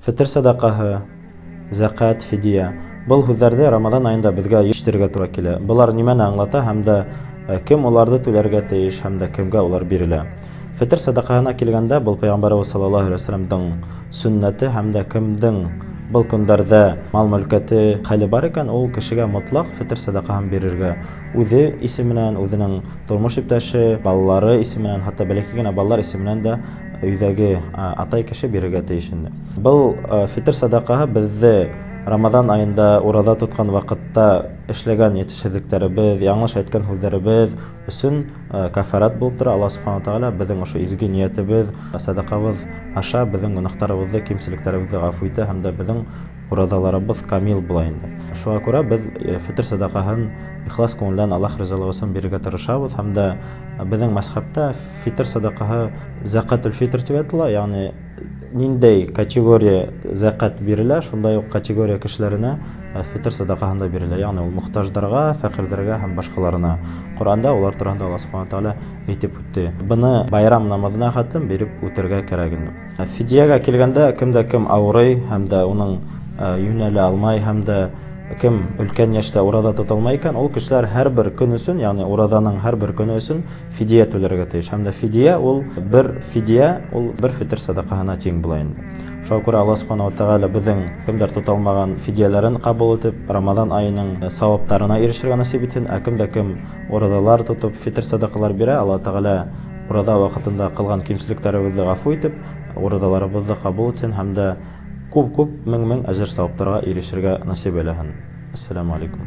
Фитр садакаһы, закат, фидия. Был һүҙҙәрҙе Рамадан айында беҙгә ишетергә тура килә. Былар нимәне аңлата һәм дә кем уларҙы түләргә тейеш һәм дә кемгә улар бирелә. Фитр садакаһына килгәндә, был Пәйғәмбәребез саллаллаһу алейһи ва сәлләмдең сөннәте һәм дә кемдең был көндәрҙә мал-мөлкәте хәле бар икән, ул кешегә мотлаҡ фитр садакаһын бирергә. Үҙе исеменән, үҙенең тормош иптәше, балалары исеменән, хатта бәләкәй генә балалар исеменән дә өйҙәге атай кеше бирергә тейеш инде. Был фитр садакаһы беҙҙе Рамадан айында ураҙа тотҡан ваҡытта эшләгән етешһеҙлектәребеҙ, яңылыш әйткән һүҙҙәребеҙ өсөн кафарат булып тора. Аллаһ субхана тағала беҙҙең ошо изге ниәтебеҙ, садакабыҙ аша беҙҙең гонаһтарыбыҙҙы, кимселектәребеҙҙе ғәфү итә һәм дә беҙҙең ураҙаларыбыҙ камил була инде. Шуға күрә беҙ фитр садакаһын ихлас күңелдән Аллаһ ризалығы өсөн бирергә тырышабыҙ һәм дә беҙҙең мәзһәбтә фитр садакаһы закатул фитр тип әйтелә, ягъни ниндәй категория закат бирелә, шундай уҡ категория кешеләренә фитр садакаһында бирелә. Ягъни ул мохтаждарға, фәҡирҙәргә һәм башҡаларына. Ҡур'анда улар тураһында Аллаһ субхана тағала әйтеп үтте. Быны байрам намаҙына хәтлем биреп үтергә кәрәк инде. Фидияға килгәндә кемдә кем ауырый һәм дә уның йүнәлә алмай һәм дә кем өлкән йәштә ураҙа тота алмай икән, ул кешеләр һәр бер көн өсөн, ягъни ураҙаның һәр бер көнө өсөн фидия түләргә тейеш. Һәм дә фидия ул бер фитр садакаһына тиң була инде. Шуға күрә Аллаһ субхана тағала беҙҙең кемдәр тота алмаған фидияләрен ҡабул итеп, Рамадан айының сауаптарына ирешергә насип итһен. Ә кемдә кем ураҙалар тотоп фитр садакалар бирә, Аллаһ тағала ураҙа ваҡытында ҡылған кимселектәребеҙҙе ғәфү итеп, ураҙаларыбыҙҙы ҡабул итһен һәм дә күп мең әжер сауаптарға ирешергә насип итһен. Ассаламу алейкум.